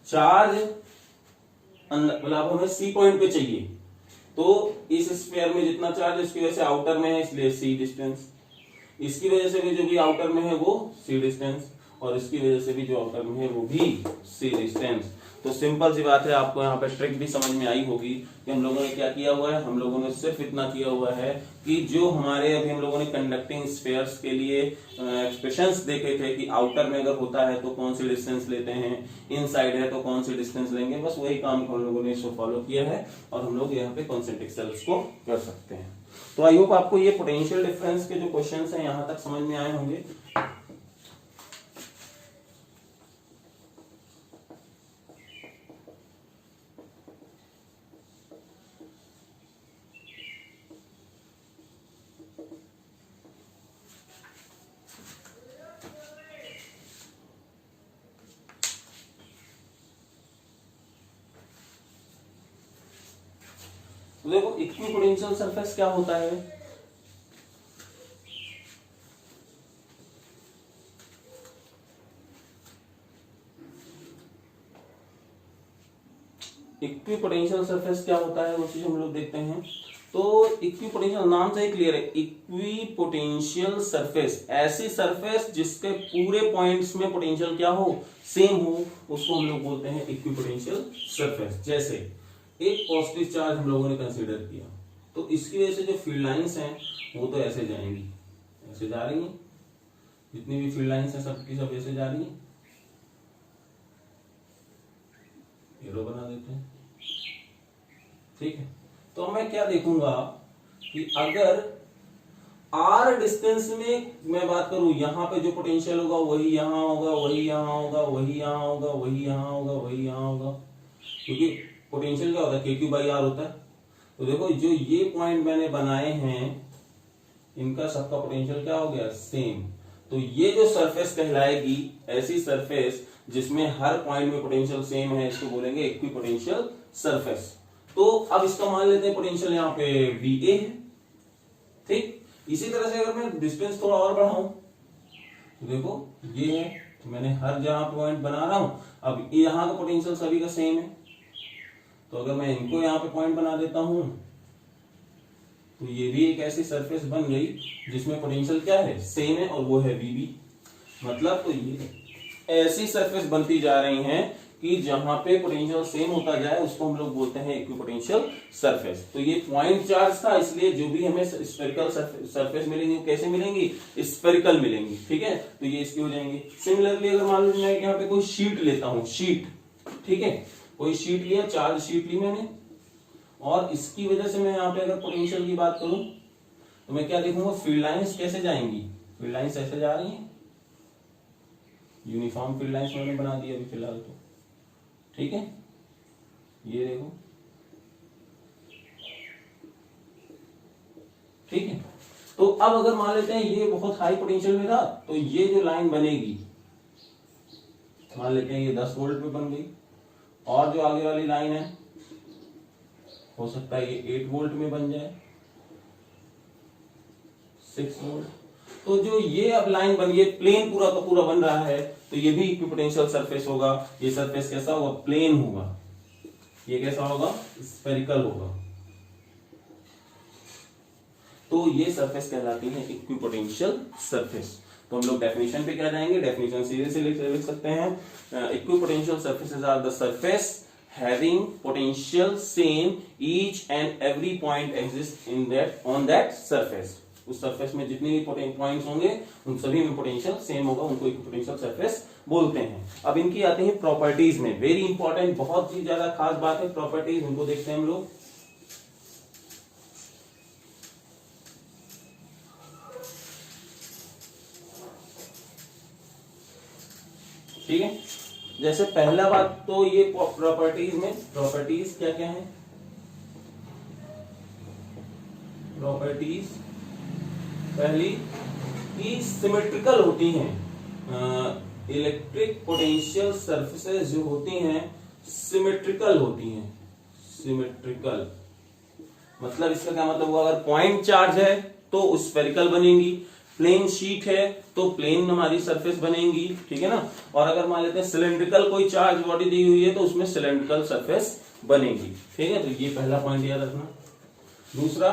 Speaker 1: चार्ज मतलब हमें सी पॉइंट पे चाहिए, तो इस स्फीयर में जितना चार्ज इसकी वजह से आउटर में है इसलिए सी डिस्टेंस, इसकी वजह से भी जो भी आउटर में है वो सी डिस्टेंस, और इसकी वजह से भी जो आउटर में है वो भी सी डिस्टेंस। तो सिंपल सी बात है, आपको यहाँ पे ट्रिक भी समझ में आई होगी कि हम लोगों ने क्या किया हुआ है। हम लोगों ने सिर्फ इतना किया हुआ है कि जो हमारे अभी हम लोगों ने कंडक्टिंग स्फीयर्स के लिए एक्सप्रेशंस देखे थे कि आउटर में अगर होता है तो कौन सी डिस्टेंस लेते हैं, इनसाइड है तो कौन सी डिस्टेंस लेंगे, बस वही काम हम लोगों ने इसको फॉलो किया है, और हम लोग यहाँ पे कॉन्सेंट्रिक सेल्स को कर सकते हैं। तो आई होप आपको ये पोटेंशियल डिफरेंस के जो क्वेश्चंस हैं यहां तक समझ में आए होंगे। तो देखो इक्विपोटेंशियल सरफेस क्या होता है, इक्विपोटेंशियल सरफेस क्या होता है वो चीज हम लोग देखते हैं। तो इक्विपोटेंशियल नाम से ही क्लियर है, इक्विपोटेंशियल सरफेस ऐसी सरफेस जिसके पूरे पॉइंट्स में पोटेंशियल क्या हो, सेम हो, उसको हम लोग बोलते हैं इक्विपोटेंशियल सरफेस। जैसे एक पॉजिटिव चार्ज हम लोगों ने कंसीडर किया, तो इसकी वजह से जो फील्ड लाइंस हैं वो तो ऐसे जाएंगी, ऐसे जा रही हैं, जितनी भी फील्ड लाइंस हैं सबकी सब ऐसे जा रही हैं, एरो बना देते हैं, ठीक है। तो मैं क्या देखूंगा कि अगर r डिस्टेंस में मैं बात करूं, यहां पे जो पोटेंशियल होगा वही यहां होगा, वही यहां होगा, वही यहां होगा, वही यहां होगा, वही यहां होगा, क्योंकि पोटेंशियल क्या होता है, KQ/R होता है। तो देखो जो ये पॉइंट मैंने बनाए हैं इनका सबका पोटेंशियल क्या हो गया, सेम। तो ये जो सरफेस कहलाएगी, ऐसी सरफेस जिसमें हर पॉइंट में पोटेंशियल सेम है, इसको बोलेंगे इक्विपोटेंशियल सरफेस। तो अब इसका मान लेते हैं पोटेंशियल यहाँ पे VA है, ठीक। इसी तरह से अगर मैं डिस्टेंस थोड़ा और बढ़ाऊं, तो देखो ये है, तो मैंने हर जहां पॉइंट बना रहा हूं, अब यहां का पोटेंशियल सभी का सेम है, तो अगर मैं इनको यहाँ पे पॉइंट बना देता हूं तो ये भी एक ऐसी सरफेस बन गई जिसमें पोटेंशियल क्या है, सेम है, और वो है VB। मतलब तो ये ऐसी सरफेस बनती जा रही हैं कि जहां पे पोटेंशियल सेम होता जाए उसको हम लोग बोलते हैं इक्विपोटेंशियल सरफेस। तो ये पॉइंट चार्ज था, इसलिए जो भी हमें स्फेरिकल सरफेस मिलेंगी वो कैसे मिलेंगी, स्फेरिकल मिलेंगी, ठीक है। तो ये इसकी हो जाएंगे। सिमिलरली अगर मान लो मैं यहाँ पे कोई शीट लेता हूँ, शीट, ठीक है, कोई शीट लिया, चार्ज शीट ली मैंने, और इसकी वजह से मैं यहाँ पे अगर पोटेंशियल की बात करूं तो मैं क्या देखूंगा, फील्ड लाइंस कैसे जाएंगी, फील्ड लाइंस ऐसे जा रही हैं, यूनिफॉर्म फील्ड लाइंस मैंने बना दी अभी फिलहाल तो, ठीक है। ये देखो ठीक है। तो अब अगर मान लेते हैं ये बहुत हाई पोटेंशियल में था, तो ये जो लाइन बनेगी, मान लेते हैं ये 10 वोल्ट में बन गई, और जो आगे वाली लाइन है हो सकता है ये 8 वोल्ट में बन जाए, 6 वोल्ट। तो जो ये अब लाइन बन गई, प्लेन पूरा का पूरा बन रहा है, तो ये भी इक्विपोटेंशियल सरफेस होगा। ये सरफेस कैसा होगा? प्लेन होगा। ये कैसा होगा? स्फेरिकल होगा। तो ये सरफेस कहलाती है इक्विपोटेंशियल सरफेस। तो हम लोग डेफिनेशन पे क्या जाएंगे? डेफिनेशन सीधे से लिख सकते हैं, equipotential surfaces are the surface having potential same each and every point exists in that on that surface। उस सरफेस में जितने भी पॉइंट्स होंगे उन सभी में पोटेंशियल सेम होगा, उनको इक्विपोटेंशियल सरफेस बोलते हैं। अब इनकी आते हैं प्रॉपर्टीज में, वेरी इंपॉर्टेंट, बहुत ही ज्यादा खास बात है प्रॉपर्टीज, उनको देखते हैं हम लोग। ठीक है, जैसे पहला बात तो ये प्रॉपर्टीज में, प्रॉपर्टीज क्या क्या है? प्रॉपर्टीज पहली कि सिमेट्रिकल होती हैं। इलेक्ट्रिक पोटेंशियल सरफेसेस जो होती हैं सिमेट्रिकल होती हैं। सिमेट्रिकल मतलब इसका क्या मतलब हुआ? अगर पॉइंट चार्ज है तो स्फेरिकल बनेंगी, प्लेन शीट है तो प्लेन हमारी सरफेस बनेगी, ठीक है ना। और अगर मान लेते हैं सिलेंड्रिकल कोई चार्ज बॉडी दी हुई है तो उसमें सिलेंड्रिकल सरफेस बनेगी, ठीक है। तो ये पहला पॉइंट याद रखना। दूसरा,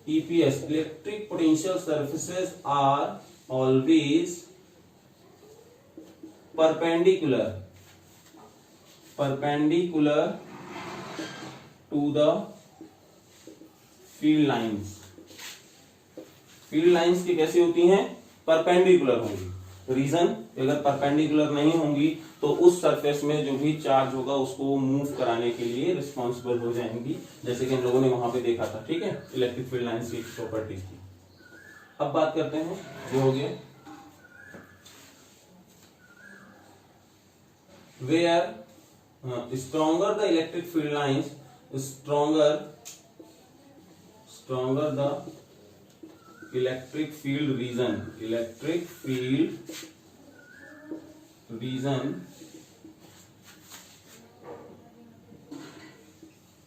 Speaker 1: EPS, electric potential surfaces are always perpendicular to the field lines. Field lines की कैसी होती हैं? परपेंडिकुलर होंगी। रीजन, अगर परपेंडिकुलर नहीं होंगी तो उस सरफेस में जो भी चार्ज होगा उसको मूव कराने के लिए रिस्पॉन्सिबल हो जाएंगी, जैसे कि हम लोगों ने वहां पे देखा था, ठीक है, इलेक्ट्रिक फील्ड लाइंस की प्रॉपर्टीज की। अब बात करते हैं, जो हो गया where stronger the electric field lines, stronger the electric field region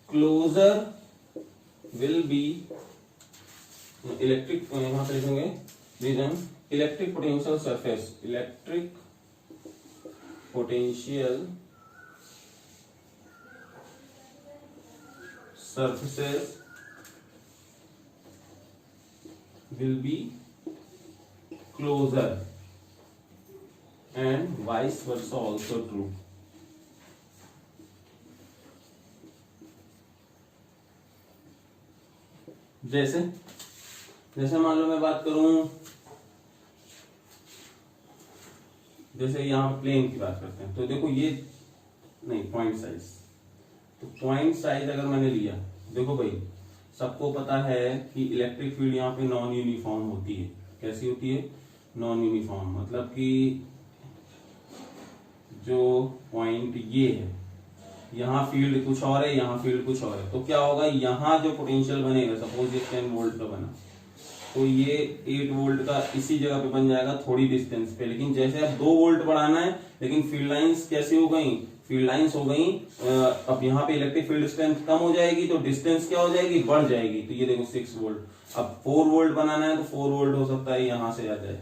Speaker 1: closer will be electric, यहां पे लिखेंगे region electric potential surface, electric potential surfaces will be closer and vice versa also true। जैसे मान लो मैं बात करूं, जैसे यहां प्लेन की बात करते हैं, तो देखो ये नहीं पॉइंट साइज, तो पॉइंट साइज अगर मैंने लिया, देखो भाई सबको पता है कि इलेक्ट्रिक फील्ड यहाँ पे नॉन यूनिफॉर्म होती है। कैसी होती है? नॉन यूनिफॉर्म, मतलब कि जो पॉइंट ये है, यहाँ फील्ड कुछ और है, यहाँ फील्ड कुछ और है, तो क्या होगा? यहाँ जो पोटेंशियल बनेगा, सपोज ये 10 वोल्ट का बना, तो ये 8 वोल्ट का इसी जगह पे बन जाएगा थोड़ी डिस्टेंस पे। लेकिन जैसे अब 2 वोल्ट बढ़ाना है, लेकिन फील्ड लाइंस कैसी हो गई? फील्ड लाइंस हो गई, अब यहाँ पे इलेक्ट्रिक फील्ड स्ट्रेंथ कम हो जाएगी तो डिस्टेंस क्या हो जाएगी? बढ़ जाएगी। तो ये देखो 6 वोल्ट। अब 4 वोल्ट बनाना है तो 4 वोल्ट हो सकता है यहां से आ जाए,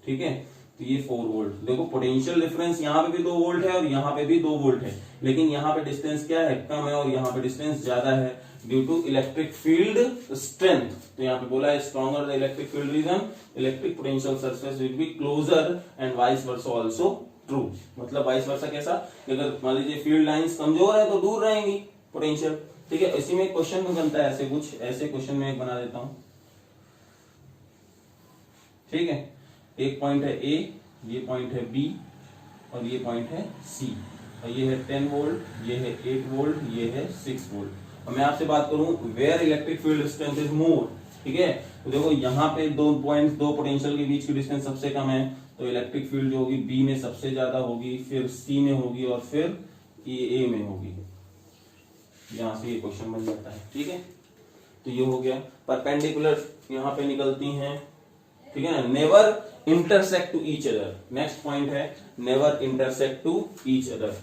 Speaker 1: ठीक है। तो ये 4 वोल्ट, देखो पोटेंशियल डिफरेंस यहाँ पे भी 2 वोल्ट है और यहाँ पे भी 2 वोल्ट है, लेकिन यहाँ पे डिस्टेंस क्या है? कम है, और यहाँ पे डिस्टेंस ज्यादा है due to electric field strength. तो यहाँ पे बोला है stronger the electric field region, electric potential surface will be closer and vice versa also true. मतलब वाइस वर्सा कैसा? अगर मान लीजिए फील्ड लाइंस कमजोर है तो दूर रहेंगी पोटेंशियल, ठीक है। इसी में एक क्वेश्चन में बनता है ऐसे, कुछ ऐसे क्वेश्चन में एक बना देता हूं, ठीक है। एक पॉइंट है ए, ये पॉइंट है बी, और ये पॉइंट है सी, और ये है 10 वोल्ट, ये है 8 वोल्ट, ये है 6 वोल्ट। और मैं आपसे बात करूं where electric field strength is more, ठीक है। तो देखो यहाँ पे 2 पॉइंट्स, 2 पोटेंशियल के बीच की डिस्टेंस सबसे कम है, तो इलेक्ट्रिक फील्ड जो होगी बी में सबसे ज्यादा होगी, फिर सी में होगी, और फिर ए में होगी। यहां से ये क्वेश्चन बन जाता है, ठीक है। तो ये हो गया। परपेंडिकुलर यहाँ पे निकलती हैं, ठीक है ना, never intersect to each other. Next point है never intersect to each other.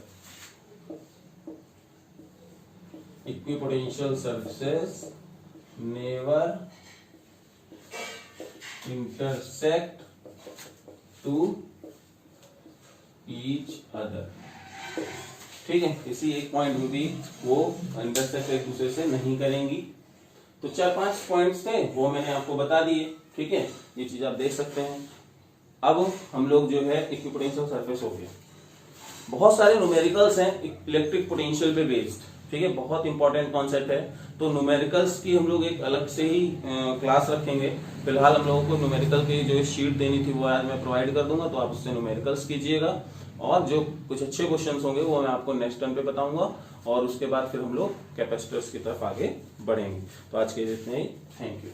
Speaker 1: Equipotential surfaces never intersect to each other, ठीक है। किसी एक पॉइंट में भी वो इंटरसेक्ट एक दूसरे से नहीं करेंगी। तो 4-5 पॉइंट्स थे वो मैंने आपको बता दिए, ठीक है, ये चीज आप देख सकते हैं। अब हम लोग जो है इक्विपोटेंशियल सरफेस हो गया, बहुत सारे न्यूमेरिकल्स हैं इलेक्ट्रिक पोटेंशियल पे बेस्ड, ठीक है, बहुत इंपॉर्टेंट कॉन्सेप्ट है। तो न्यूमेरिकल्स की हम लोग एक अलग से ही क्लास रखेंगे। फिलहाल हम लोगों को न्यूमेरिकल की जो शीट देनी थी वो आज मैं प्रोवाइड कर दूंगा, तो आप उससे न्यूमेरिकल्स कीजिएगा और जो कुछ अच्छे क्वेश्चंस होंगे वो मैं आपको नेक्स्ट टर्म पे बताऊंगा और उसके बाद फिर हम लोग कैपेसिटर्स की तरफ आगे बढ़ेंगे। तो आज के लिए इतना ही, थैंक यू।